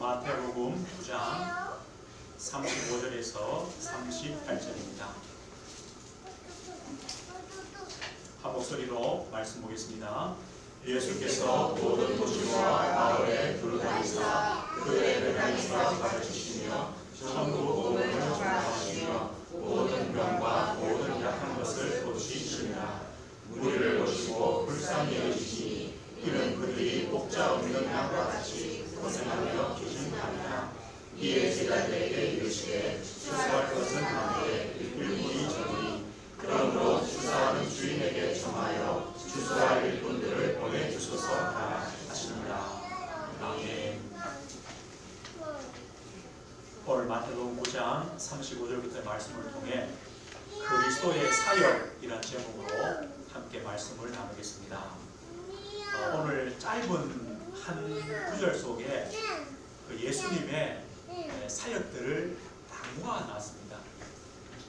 마태복음 9장 35절에서 38절입니다. 한 목소리로 말씀 보겠습니다. 예수께서 모든 도시와 마을에 두루다니사 그의 백향에서 가르치시며 천국복음을 전파하시며 모든 병과 모든 약한 것을 고치시니라. 무리를 보시고 불쌍히 여기시니 이는 그들이 목자 없는 양과 같이 고생하며 기증하니라. 이에 제자들에게 이르시되 추수할 것은 많은데 일꾼이 적으니 그러므로 추수하는 주인에게 청하여 추수할 일꾼들을 보내주소서 하라 하시니라. 아멘. 오늘 마태복음 9장 35절부터의 말씀을 통해 그리스도의 사역이라는 제목으로 함께 말씀을 나누겠습니다. 오늘 짧은 한 구절 속에 예수님의 사역들을 다 모아놨습니다.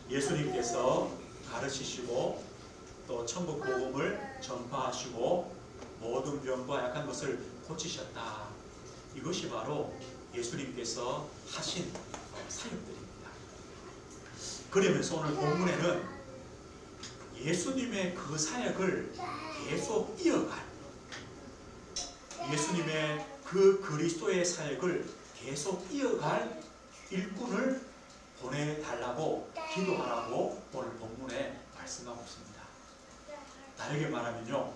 예수님께서 가르치시고 또 천국 복음을 전파하시고 모든 병과 약한 것을 고치셨다. 이것이 바로 예수님께서 하신 사역들입니다. 그러면서 오늘 본문에는 예수님의 그 사역을 계속 이어갈, 예수님의 그 그리스도의 사역을 계속 이어갈 일꾼을 보내달라고 기도하라고 오늘 본문에 말씀하고 있습니다. 다르게 말하면요,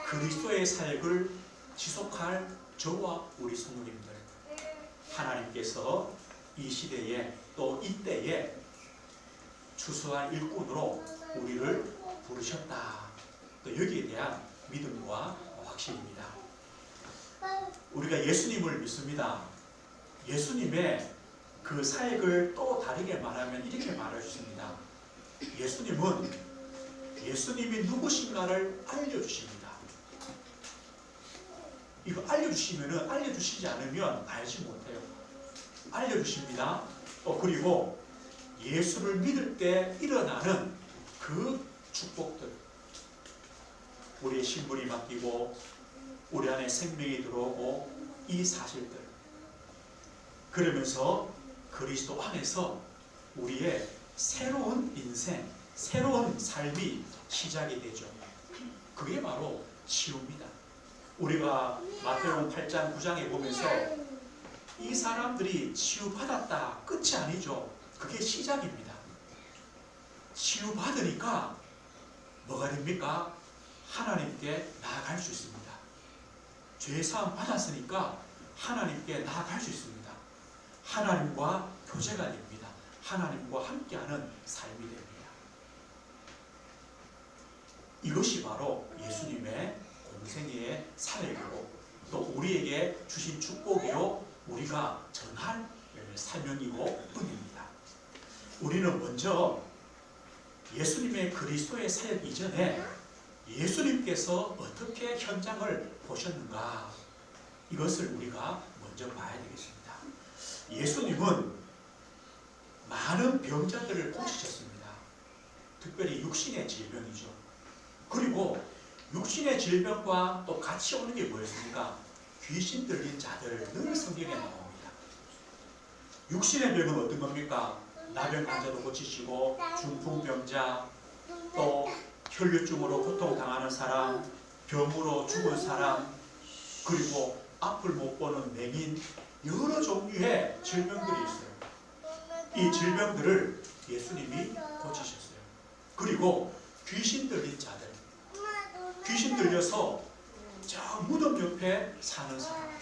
그리스도의 사역을 지속할 저와 우리 성도님들, 하나님께서 이 시대에 또 이때에 추수할 일꾼으로 우리를 부르셨다. 또 여기에 대한 믿음과 확신입니다. 우리가 예수님을 믿습니다. 예수님의 그 사역을 또 다르게 말하면 이렇게 말해 주십니다. 예수님이 누구신가를 알려주십니다. 이거 알려주시지 않으면 알지 못해요. 알려주십니다. 또 그리고 예수를 믿을 때 일어나는 그 축복들, 우리의 신분이 바뀌고 우리 안에 생명이 들어오고 이 사실들, 그러면서 그리스도 안에서 우리의 새로운 인생, 새로운 삶이 시작이 되죠. 그게 바로 치유입니다. 우리가 마태복음 8장 9장에 보면서 이 사람들이 치유받았다, 끝이 아니죠. 그게 시작입니다. 치유받으니까 뭐가 됩니까? 하나님께 나아갈 수 있습니다. 죄사함 받았으니까 하나님께 나아갈 수 있습니다. 하나님과 교제가 됩니다. 하나님과 함께하는 삶이 됩니다. 이것이 바로 예수님의 공생애의 사역이고 또 우리에게 주신 축복이요 우리가 전할 사명이고 은혜입니다. 우리는 먼저 예수님의 그리스도의 사역 이전에 예수님께서 어떻게 현장을 보셨는가, 이것을 우리가 먼저 봐야 되겠습니다. 예수님은 많은 병자들을 고치셨습니다. 특별히 육신의 질병이죠. 그리고 육신의 질병과 또 같이 오는 게 뭐였습니까? 귀신 들린 자들, 늘 성경에 나옵니다. 육신의 병은 어떤 겁니까? 나병 환자도 고치시고 중풍병자, 또 혈류증으로 고통당하는 사람, 병으로 죽은 사람, 그리고 앞을 못 보는 맹인, 여러 종류의 질병들이 있어요. 이 질병들을 예수님이 고치셨어요. 그리고 귀신 들린 자들, 귀신 들려서 저 무덤 옆에 사는 사람,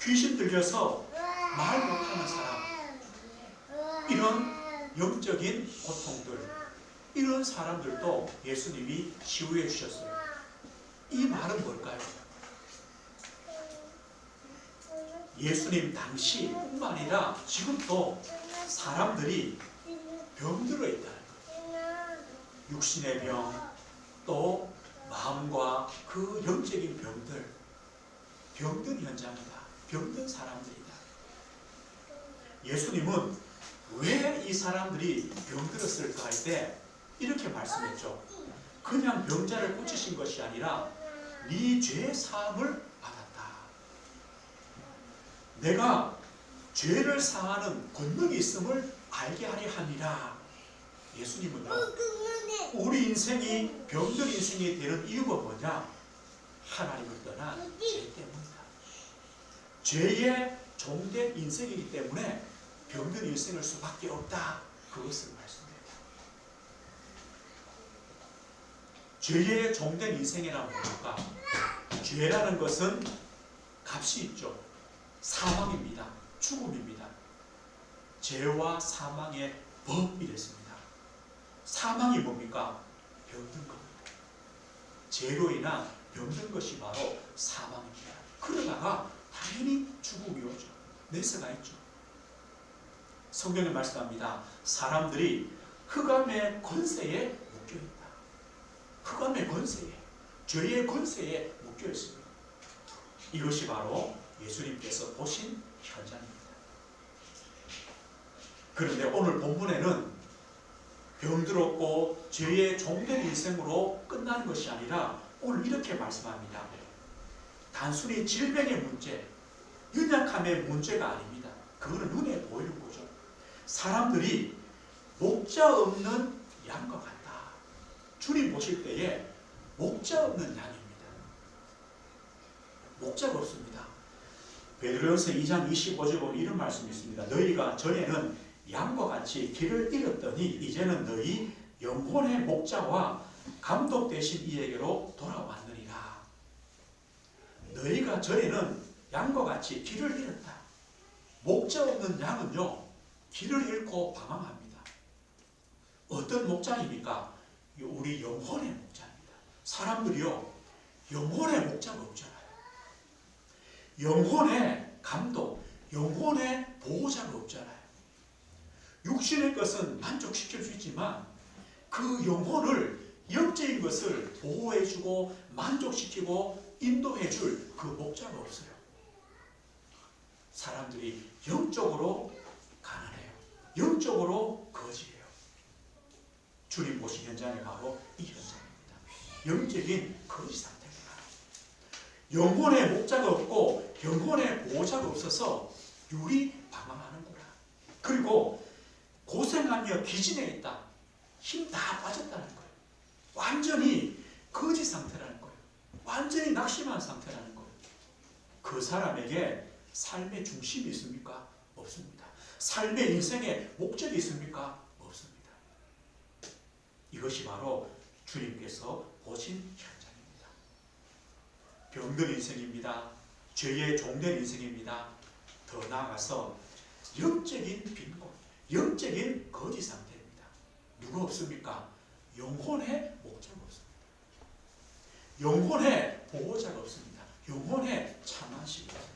귀신 들려서 말 못하는 사람, 이런 영적인 고통들, 이런 사람들도 예수님이 치유해 주셨어요. 이 말은 뭘까요? 예수님 당시뿐만 아니라 지금도 사람들이 병들어 있다는 거예요. 육신의 병, 또 마음과 그 영적인 병들, 병든 현장이다. 병든 사람들이다. 예수님은 왜 이 사람들이 병들었을까 할 때 이렇게 말씀했죠. 그냥 병자를 고치신 것이 아니라 네 죄 사함을 받았다. 내가 죄를 사하는 권능이 있음을 알게 하려 함이라. 예수님은요, 우리 인생이 병든 인생이 되는 이유가 뭐냐? 하나님을 떠난 죄 때문이다. 죄의 종된 인생이기 때문에 병든 인생일 수밖에 없다. 그것을 말씀드립니다. 죄의 종된 인생이란 뭡니까? 죄라는 것은 값이 있죠. 사망입니다. 죽음입니다. 죄와 사망의 법이랬습니다. 사망이 뭡니까? 병든 겁니다. 죄로 인한 병든 것이 바로 사망입니다. 그러다가 당연히 죽음이 오죠. 내세가 있죠. 성경에 말씀합니다. 사람들이 흑암의 권세에 묶여있다. 흑암의 권세에, 죄의 권세에 묶여있습니다. 이것이 바로 예수님께서 보신 현장입니다. 그런데 오늘 본문에는 병들었고 죄의 종된 인생으로 끝나는 것이 아니라 오늘 이렇게 말씀합니다. 단순히 질병의 문제, 연약함의 문제가 아닙니다. 그거는 눈에 보이는 거죠. 사람들이 목자 없는 양과 같다. 주님 보실 때에 목자 없는 양입니다. 목자가 없습니다. 베드로전서 2장 25절 보면 이런 말씀이 있습니다. 너희가 전에는 양과 같이 길을 잃었더니 이제는 너희 영혼의 목자와 감독 되신 이에게로 돌아왔느니라. 너희가 전에는 양과 같이 길을 잃었다. 목자 없는 양은요, 길을 잃고 방황합니다. 어떤 목자입니까? 우리 영혼의 목자입니다. 사람들이요, 영혼의 목자가 없잖아요. 영혼의 감독, 영혼의 보호자가 없잖아요. 육신의 것은 만족시킬 수 있지만 그 영혼을, 영적인 것을 보호해주고 만족시키고 인도해줄 그 목자가 없어요. 사람들이 영적으로 가난해요. 영적으로 거지예요. 주님 보신 현장이 바로 이 현장입니다. 영적인 거지 상태입니다. 영혼의 목자가 없고 영혼의 보호자가 없어서 유리 방황하는구나. 그리고 고생하며 기진해 있다. 힘 다 빠졌다는 거예요. 완전히 거지 상태라는 거예요. 완전히 낙심한 상태라는 거예요. 그 사람에게 삶의 중심이 있습니까? 없습니다. 삶의 인생의 목적이 있습니까? 없습니다. 이것이 바로 주님께서 보신 현장입니다. 병든 인생입니다. 죄의 종된 인생입니다. 더 나아가서 영적인 빈곤, 영적인 거지 상태입니다. 누가 없습니까? 영혼의 목자가 없습니다. 영혼의 보호자가 없습니다. 영혼의 참아심이 없습니다.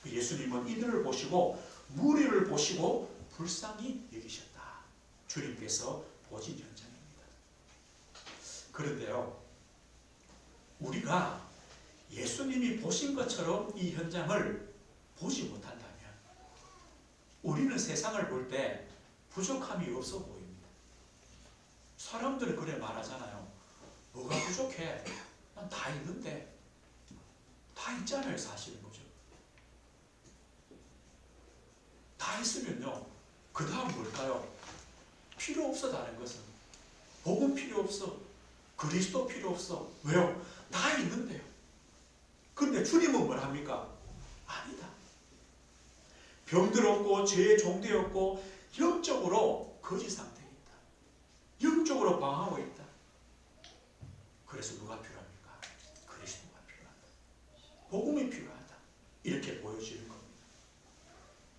예수님은 이들을 보시고 무리를 보시고 불쌍히 여기셨다. 주님께서 보신 현장입니다. 그런데요, 우리가 예수님이 보신 것처럼 이 현장을 보지 못한다면 우리는 세상을 볼 때 부족함이 없어 보입니다. 사람들은 그래 말하잖아요. 뭐가 부족해? 난 다 있는데. 다 있잖아요, 사실은. 거죠. 다 있으면요, 그 다음 뭘까요? 필요 없어. 다른 것은 복음 필요 없어. 그리스도 필요 없어. 왜요? 다 있는데요. 그런데 주님은 뭘 합니까? 아니다. 병들었고 죄에 종되었고 영적으로 거지 상태에 있다. 영적으로 방황하고 있다. 그래서 누가 필요합니까? 그리스도가 필요하다. 복음이 필요하다. 이렇게 보여지는 겁니다.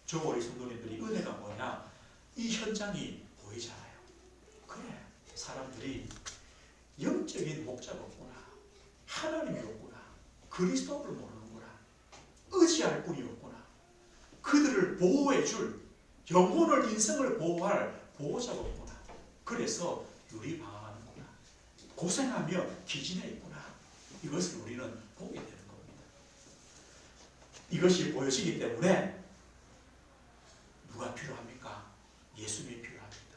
저 우리 성도님들이 은혜가 뭐냐? 이 현장이 보이잖아요. 그래, 사람들이 영적인 목자가 없구나. 하나님이 없구나. 그리스도를 모르는구나. 의지할 분이 없구나. 그들을 보호해줄, 영혼을, 인생을 보호할 보호자가 없구나. 그래서 유리방황하는구나. 고생하며 기진해 있구나. 이것을 우리는 보게 되는 겁니다. 이것이 보여지기 때문에 누가 필요합니까? 예수님이 필요합니다.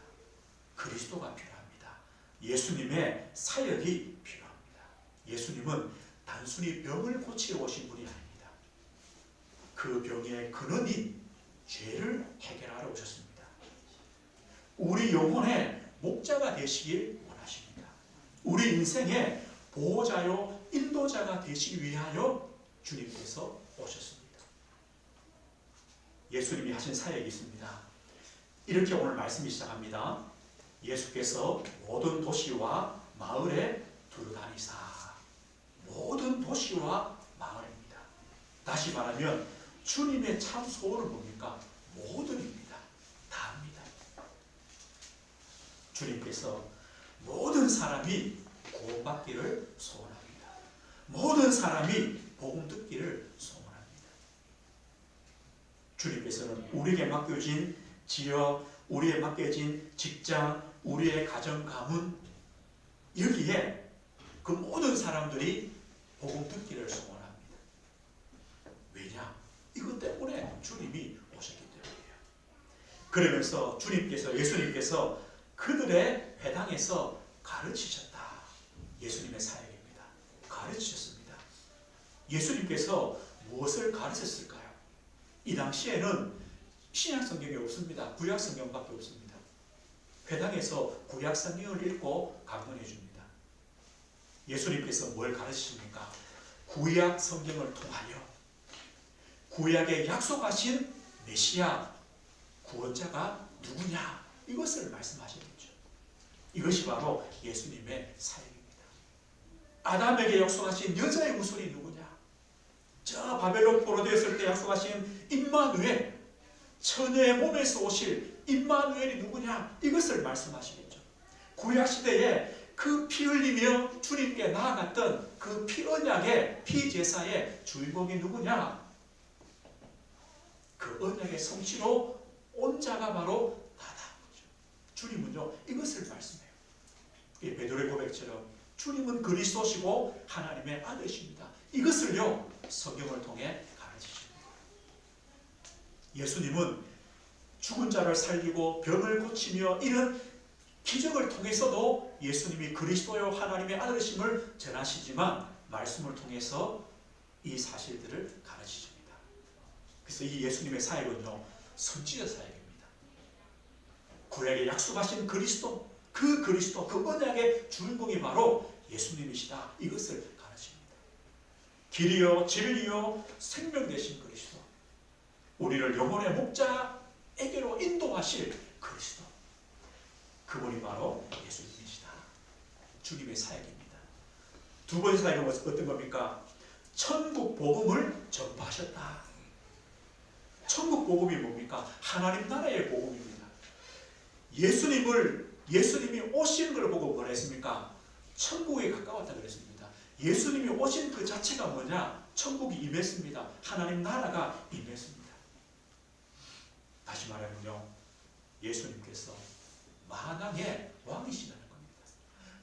그리스도가 필요합니다. 예수님의 사역이 필요합니다. 예수님은 단순히 병을 고치러 오신 분이 아닙니다. 그 병의 근원인 죄를 해결하러 오셨습니다. 우리 영혼의 목자가 되시길 원하십니다. 우리 인생의 보호자요 인도자가 되시기 위하여 주님께서 오셨습니다. 예수님이 하신 사역이 있습니다. 이렇게 오늘 말씀이 시작합니다. 예수께서 모든 도시와 마을에 두루다니사. 모든 도시와 마을입니다. 다시 말하면 주님의 참 소원은 뭡니까? 모든입니다. 다입니다. 주님께서 모든 사람이 구원받기를 소원합니다. 모든 사람이 복음 듣기를 소원합니다. 주님께서는 우리에게 맡겨진 지역, 우리에게 맡겨진 직장, 우리의 가정, 가문, 여기에 그 모든 사람들이 복음 듣기를 소원합니다. 왜냐? 이것 때문에 주님이 오셨기 때문이에요. 그러면서 예수님께서 그들의 회당에서 가르치셨다. 예수님의 사역입니다. 가르치셨습니다. 예수님께서 무엇을 가르쳤을까요? 이 당시에는 신약 성경이 없습니다. 구약 성경밖에 없습니다. 회당에서 구약 성경을 읽고 강론해 줍니다. 예수님께서 뭘 가르치십니까? 구약 성경을 통하여 구약에 약속하신 메시아 구원자가 누구냐, 이것을 말씀하시겠죠. 이것이 바로 예수님의 사역입니다. 아담에게 약속하신 여자의 후손이 누구냐? 저 바벨론 포로되었을 때 약속하신 임마누엘, 처녀의 몸에서 오실 임마누엘이 누구냐? 이것을 말씀하시겠죠. 구약시대에 그 피 흘리며 주님께 나아갔던 그 피 언약의 피제사의 주인공이 누구냐? 그 언약의 성취로 온 자가 바로 나다. 주님은요, 이것을 말씀해요. 베드로의 고백처럼 주님은 그리스도시고 하나님의 아들이십니다. 이것을요, 성경을 통해 가르치십니다. 예수님은 죽은 자를 살리고 병을 고치며 이런 기적을 통해서도 예수님이 그리스도요 하나님의 아들이심을 전하시지만 말씀을 통해서 이 사실들을 가르치십니다. 그래서 이 예수님의 사역은요, 선지자 사역입니다. 구약에 약속하신 그리스도, 그 언약의 주인공이 바로 예수님이시다. 이것을 가르칩니다. 길이요 진리요 생명 되신 그리스도, 우리를 영혼의 목자에게로 인도하실 그리스도, 그분이 바로 예수님이시다. 주님의 사역입니다. 두 번째 사역은 어떤 겁니까? 천국 복음을 전파하셨다. 천국 복음이 뭡니까? 하나님 나라의 복음입니다. 예수님이 오신 걸 보고 뭐라 했습니까? 천국에 가까웠다 그랬습니다. 예수님이 오신 그 자체가 뭐냐? 천국이 임했습니다. 하나님 나라가 임했습니다. 다시 말하면요, 예수님께서 만왕의 왕이시라는 겁니다.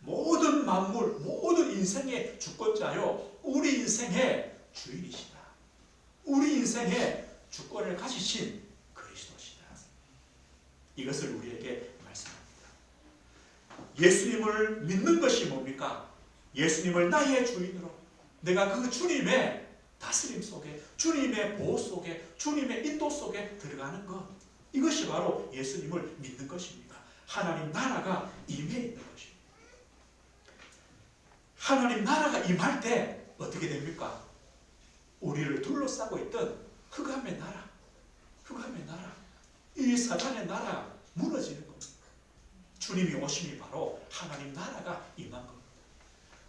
모든 만물, 모든 인생의 주권자요, 우리 인생의 주인이시다. 우리 인생의 주권을 가지신 그리스도시다. 이것을 우리에게 말씀합니다. 예수님을 믿는 것이 뭡니까? 예수님을 나의 주인으로, 내가 그 주님의 다스림 속에, 주님의 보호 속에, 주님의 인도 속에 들어가는 것, 이것이 바로 예수님을 믿는 것입니다. 하나님 나라가 임해 있는 것입니다. 하나님 나라가 임할 때 어떻게 됩니까? 우리를 둘러싸고 있던 흑암의 나라, 이 사탄의 나라가 무너지는 겁니다. 주님이 오심이 바로 하나님 나라가 임한 겁니다.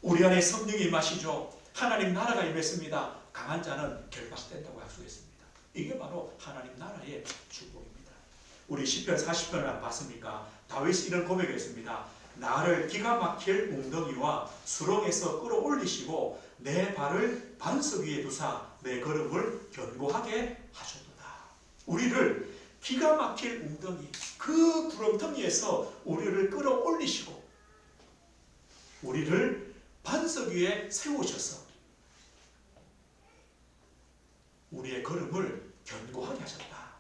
우리 안에 성령이 임하시죠. 하나님 나라가 임했습니다. 강한 자는 결박된다고 약속했습니다. 이게 바로 하나님 나라의 축복입니다. 우리 시편 40편을 봤습니까? 다윗이 이런 고백을 했습니다. 나를 기가 막힐 웅덩이와 수렁에서 끌어올리시고 내 발을 반석 위에 두사 내 걸음을 견고하게 하셨도다. 우리를 기가 막힐 웅덩이, 그 구렁텅이에서 우리를 끌어올리시고 우리를 반석 위에 세우셔서 우리의 걸음을 견고하게 하셨다.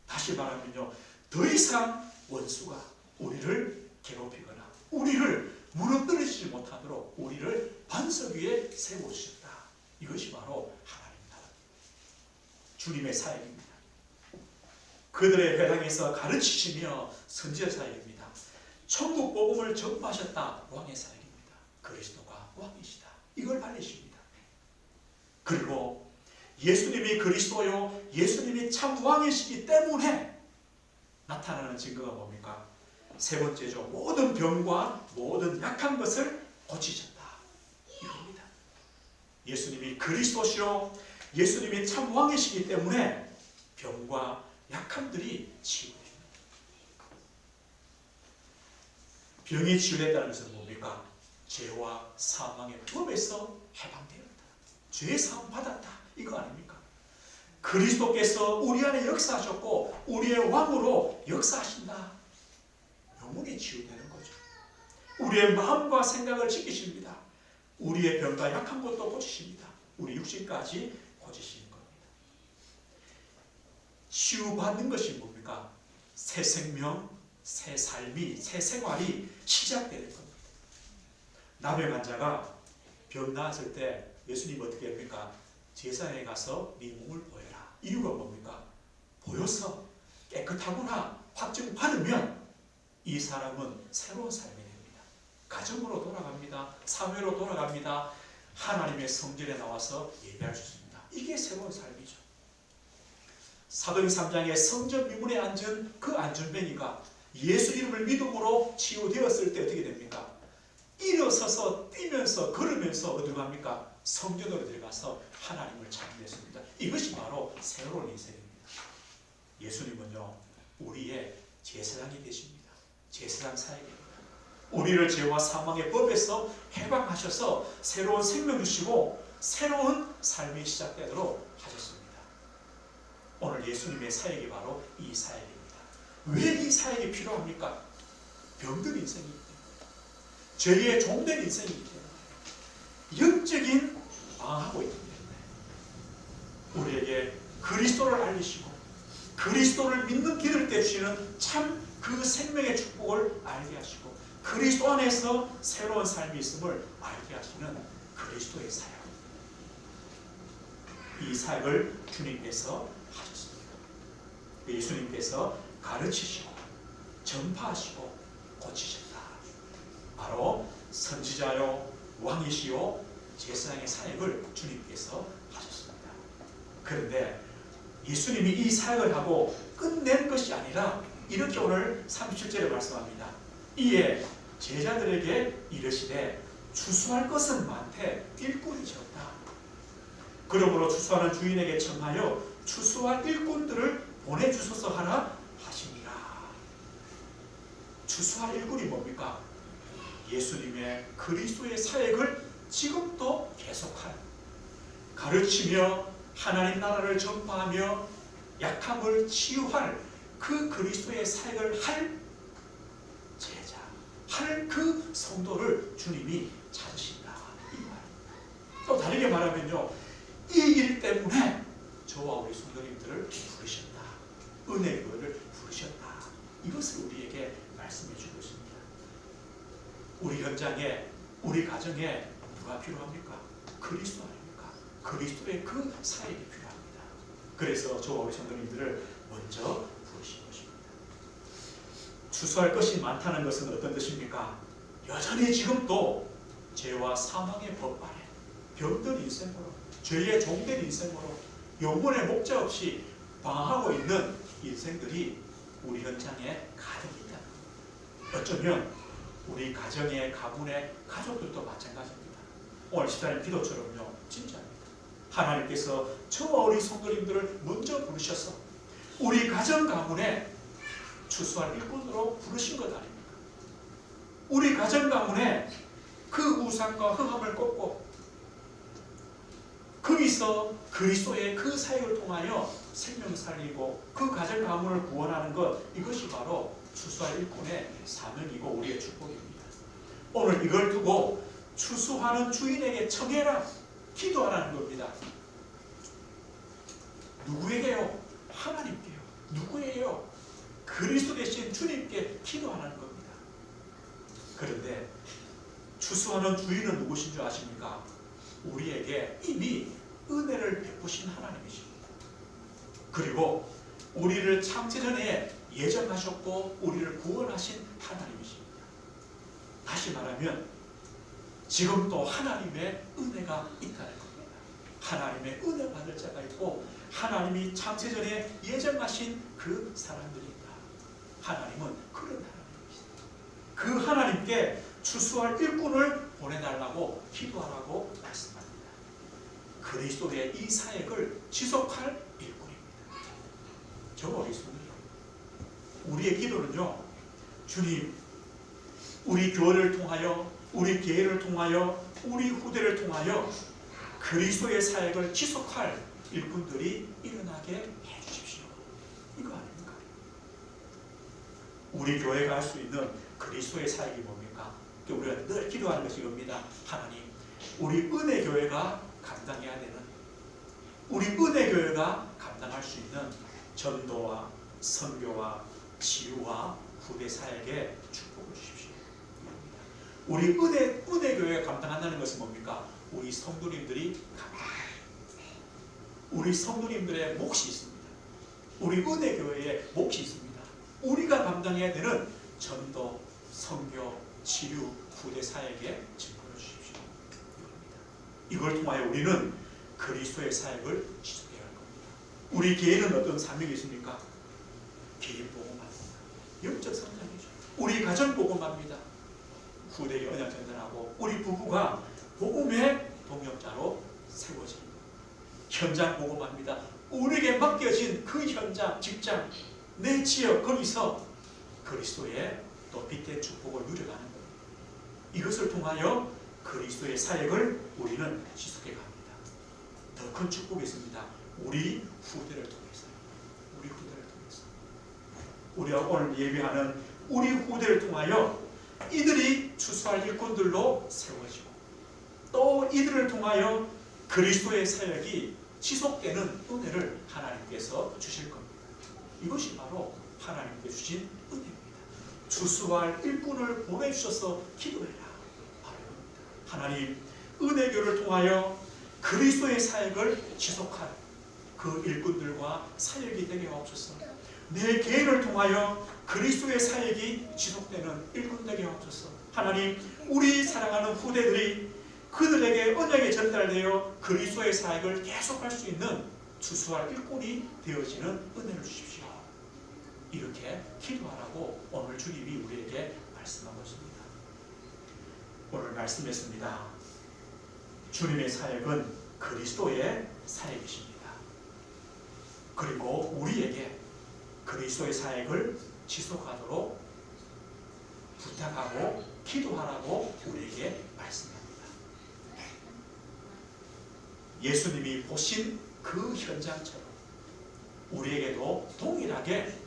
다시 말하면요, 더 이상 원수가 우리를 괴롭히거나 우리를 무너뜨리지 못하도록 우리를 반석 위에 세워주셨다. 이것이 바로 하나님 나라입니다. 주님의 사역입니다. 그들의 회당에서 가르치시며 선지자 사역입니다. 천국 복음을 전파하셨다. 왕의 사역입니다. 그리스도가 왕이시다. 이걸 알리십니다. 그리고 예수님이 그리스도요, 예수님이 참 왕이시기 때문에 나타나는 증거가 뭡니까? 세 번째죠. 모든 병과 모든 약한 것을 고치셨다. 이겁니다. 예수님이 그리스도시요, 예수님이 참 왕이시기 때문에 병과 약함들이 치유됩니다. 병이 치유됐다는 것은 뭡니까? 죄와 사망의 법에서 해방되었다. 죄의 사함 받았다. 이거 아닙니까? 그리스도께서 우리 안에 역사하셨고 우리의 왕으로 역사하신다. 영혼이 치유되는 거죠. 우리의 마음과 생각을 지키십니다. 우리의 병과 약한 것도 고치십니다. 우리 육신까지 고치시는 겁니다. 치유받는 것이 뭡니까? 새 생명, 새 삶이, 새 생활이 시작되는 겁니다. 남의 환자가 병 나았을 때 예수님 어떻게 합니까? 제사에 가서 네 몸을 보여라. 이유가 뭡니까? 보여서 깨끗하구나 확증받으면 이 사람은 새로운 삶이 됩니다. 가정으로 돌아갑니다. 사회로 돌아갑니다. 하나님의 성전에 나와서 예배할 수 있습니다. 이게 새로운 삶이죠. 사도행 3장의 성전 미문에 앉은 그 안전뱅이가 예수 이름을 믿음으로 치유되었을 때 어떻게 됩니까? 일어서서 뛰면서 걸으면서 어디로 갑니까? 성전으로 들어가서 하나님을 찬양했습니다. 이것이 바로 새로운 인생입니다. 예수님은요, 우리의 제사장이 되십니다. 제사장 사역입니다. 우리를 죄와 사망의 법에서 해방하셔서 새로운 생명 주시고 새로운 삶이 시작되도록 하셨습니다. 오늘 예수님의 사역이 바로 이 사역입니다. 왜 이 사역이 필요합니까? 병든 인생이기 때문에, 죄의 종된 인생이기 때문에, 영적인 방황하고 있기 때문에 우리에게 그리스도를 알리시고 그리스도를 믿는 길을 떼주시는 참 그 생명의 축복을 알게 하시고 그리스도 안에서 새로운 삶이 있음을 알게 하시는 그리스도의 사역. 이 사역을 주님께서 하셨습니다. 예수님께서 가르치시고 전파하시고 고치셨다. 바로 선지자요, 왕이시요, 제사장의 사역을 주님께서 하셨습니다. 그런데 예수님이 이 사역을 하고 끝낸 것이 아니라 이렇게 오늘 37절에 말씀합니다. 이에 제자들에게 이르시되 추수할 것은 많되 일꾼이 적다. 그러므로 추수하는 주인에게 청하여 추수할 일꾼들을 보내주소서 하라 하시니라. 추수할 일꾼이 뭡니까? 예수님의 그리스도의 사역을 지금도 계속할, 가르치며 하나님 나라를 전파하며 약함을 치유할 그 그리스도의 사역을 할 제자, 할 그 성도를 주님이 찾으신다. 이 말. 또 다르게 말하면요, 이 일 때문에 저와 우리 성도님들을 부르셨다. 은혜의 교회를 부르셨다. 이것을 우리에게 말씀해 주고 있습니다. 우리 현장에, 우리 가정에 누가 필요합니까? 그리스도 아닙니까? 그리스도의 그 사역이 필요합니다. 그래서 저와 우리 성도님들을 먼저 부르신 것입니다. 추수할 것이 많다는 것은 어떤 뜻입니까? 여전히 지금도 죄와 사망의 법 아래 병든 인생으로, 죄의 종된 인생으로 영혼의 목자 없이 방황하고 있는 인생들이 우리 현장에 가득 있다. 어쩌면 우리 가정의 가문의 가족들도 마찬가지입니다. 오늘 집사님 기도처럼요, 진짜입니다. 하나님께서 저와 우리 성도님들을 먼저 부르셔서 우리 가정 가문에 추수할 일꾼으로 부르신 것 아닙니까? 우리 가정 가문에 그 우상과 흑암을 꺾고 거기서 그리스도의 그 사역을 통하여 생명을 살리고 그 가정 가문을 구원하는 것, 이것이 바로 추수할 일꾼의 사명이고 우리의 축복입니다. 오늘 이걸 두고 추수하는 주인에게 청해라, 기도하라는 겁니다. 누구에게요? 하나님께요. 누구예요? 그리스도 대신 주님께 기도하라는 겁니다. 그런데 추수하는 주인은 누구신 줄 아십니까? 우리에게 이미 은혜를 베푸신 하나님이십니다. 그리고 우리를 창세전에 예정하셨고 우리를 구원하신 하나님이십니다. 다시 말하면 지금도 하나님의 은혜가 있다는 겁니다. 하나님의 은혜 받을 자가 있고 하나님이 창세전에 예정하신 그 사람들이 있다. 하나님은 그런 하나님이십니다. 그 하나님께 추수할 일꾼을 보내달라고 기도하라고 말씀합니다. 그리스도의 이 사역을 지속할 일꾼입니다. 저와 우리 성도들, 우리의 기도는요, 주님, 우리 교회를 통하여, 우리 교회를 통하여, 우리 후대를 통하여 그리스도의 사역을 지속할 일꾼들이 일어나게 해주십시오. 이거 아닙니까? 우리 교회가 할 수 있는 그리스도의 사역이 뭡니까? 우리가 늘 기도하는 것이 이겁니다. 하나님, 우리 은혜교회가 감당해야 되는, 우리 은혜교회가 감당할 수 있는 전도와 선교와 치유와 후대 사역에 축복을 주십시오. 우리 은혜교회가 감당한다는 것은 뭡니까? 우리 성도님들이 감당합니다. 우리 성도님들의 몫이 있습니다. 우리 은혜교회의 몫이 있습니다. 우리가 감당해야 되는 전도, 선교, 치유, 후대 사역에 증거를 주십시오. 이걸 통하여 우리는 그리스도의 사역을 지속해야 할 겁니다. 우리 교회는 어떤 사명이 있습니까? 교회 복음합니다. 영적 성장이죠. 우리 가정 복음합니다. 후대의 언약 전달하고 우리 부부가 복음의 동역자로 세워집니다. 현장 복음합니다. 우리에게 맡겨진 그 현장, 직장, 내 지역, 거기서 그리스도의 또 빛된 축복을 누려가는 겁니다. 이것을 통하여 그리스도의 사역을 우리는 지속해 갑니다. 더 큰 축복이 있습니다. 우리 후대를 통해서. 우리 후대를 통해서. 우리가 오늘 예배하는 우리 후대를 통하여 이들이 추수할 일꾼들로 세워지고 또 이들을 통하여 그리스도의 사역이 지속되는 은혜를 하나님께서 주실 겁니다. 이것이 바로 하나님께 주신 은혜입니다. 추수할 일꾼을 보내주셔서 기도해라. 바로 이겁니다. 하나님, 은혜교를 통하여 그리스도의 사역을 지속할 그 일꾼들과 사역이 되게 하옵소서. 내 개인을 통하여 그리스도의 사역이 지속되는 일꾼 되게 하옵소서. 하나님, 우리 사랑하는 후대들이 그들에게 언약이 전달되어 그리스도의 사역을 계속할 수 있는 추수할 일꾼이 되어지는 은혜를 주십시오. 이렇게 기도하라고 오늘 주님이 우리에게 말씀하고 있습니다. 오늘 말씀했습니다. 주님의 사역은 그리스도의 사역이십니다. 그리고 우리에게 그리스도의 사역을 지속하도록 부탁하고 기도하라고 우리에게 말씀합니다. 예수님이 보신 그 현장처럼 우리에게도 동일하게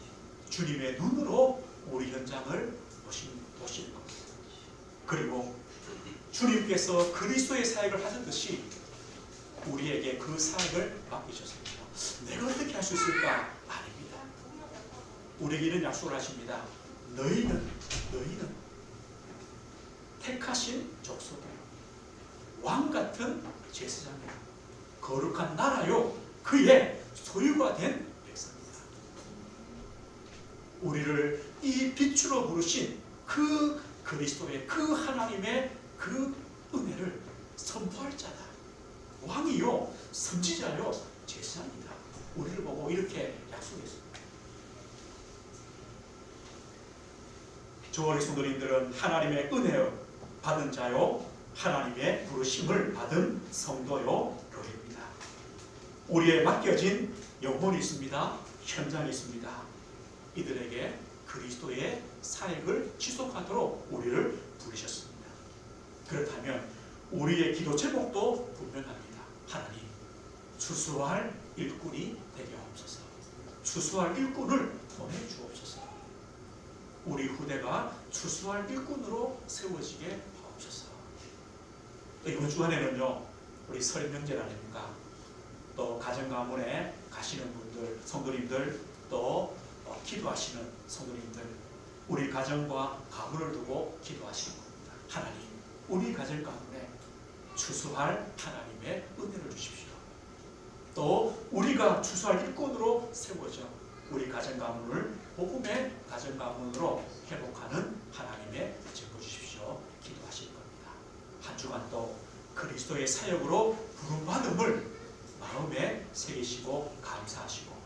주님의 눈으로 우리 현장을 보시는 겁니다. 그리고 주님께서 그리스도의 사역을 하셨듯이 우리에게 그 사역을 맡기셨습니다. 내가 어떻게 할 수 있을까? 아닙니다. 우리에게 이런 약속을 하십니다. 너희는 택하신 족속이요, 왕같은 제사장이요, 거룩한 나라요, 그의 소유가 된 백성이다. 우리를 이 빛으로 부르신 그 그리스도의 그 하나님의 그 은혜를 선포할 자다. 왕이요, 선지자요, 제사장이다. 우리를 보고 이렇게 약속했습니다. 저와 우리 성도님들은 하나님의 은혜 받은 자요, 하나님의 부르심을 받은 성도요, 교회입니다. 우리에 맡겨진 영혼이 있습니다. 현장이 있습니다. 이들에게 그리스도의 사역을 지속하도록 우리를 부르셨습니다. 그렇다면 우리의 기도 제목도 분명합니다. 하나님, 추수할 일꾼이 되게 하옵소서. 추수할 일꾼을 보내주옵소서. 우리 후대가 추수할 일꾼으로 세워지게 하옵소서. 또 이번 주간에는요, 우리 설 명절 아닙니까? 또 가정가문에 가시는 분들, 성도님들, 또 기도하시는 성도님들, 우리 가정과 가문을 두고 기도하시는 겁니다. 하나님, 우리 가정 가문에 추수할 하나님의 은혜를 주십시오. 또 우리가 추수할 일꾼으로 세워져 우리 가정 가문을 복음의 가정 가문으로 회복하는 하나님의 증거 주십시오. 기도하실 겁니다. 한 주간 또 그리스도의 사역으로 부름받음을 마음에 새기시고 감사하시고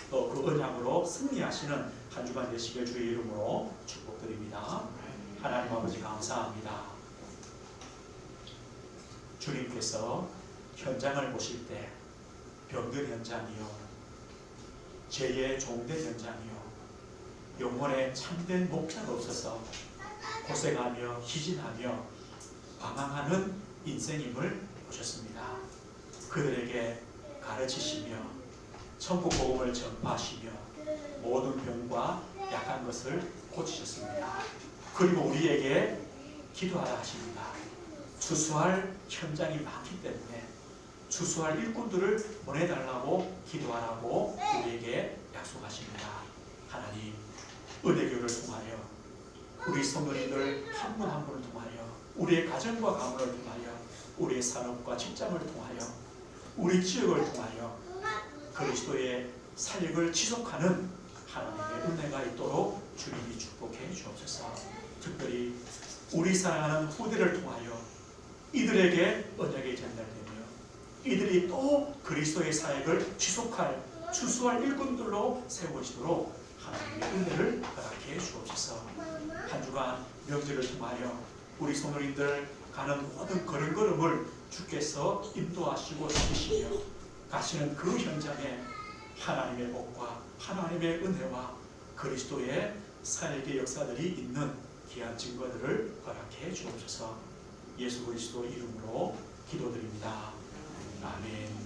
또 그 언약으로 승리하시는 한 주간 되시길 주의 이름으로 축복드립니다. 하나님 아버지 감사합니다. 주님께서 현장을 보실 때 병든 현장이요, 죄의 종된 현장이요, 영혼에 참된 목자가 없어서 고생하며 희진하며 방황하는 인생임을 보셨습니다. 그들에게 가르치시며 천국 복음을 전파하시며 모든 병과 약한 것을 고치셨습니다. 그리고 우리에게 기도하라 하십니다. 추수할 현장이 많기 때문에 추수할 일꾼들을 보내달라고 기도하라고 우리에게 약속하십니다. 하나님, 은혜교를 통하여 우리 성도님들 한 분 한 분을 통하여 우리의 가정과 가문을 통하여 우리의 산업과 직장을 통하여 우리 지역을 통하여 그리스도의 사역을 지속하는 하나님의 은혜가 있도록 주님이 축복해 주옵소서. 특별히 우리 사랑하는 후대를 통하여 이들에게 언약이 전달되며 이들이 또 그리스도의 사역을 지속할 추수할 일꾼들로 세워지도록 하나님의 은혜를 허락해 주옵소서. 한 주간 명절을 통하여 우리 성도님들 가는 모든 걸음걸음을 주께서 인도하시고 지키시며 가시는 그 현장에 하나님의 복과 하나님의 은혜와 그리스도의 사역의 역사들이 있는 귀한 증거들을 허락해 주옵소서. 예수 그리스도 이름으로 기도드립니다. 아멘.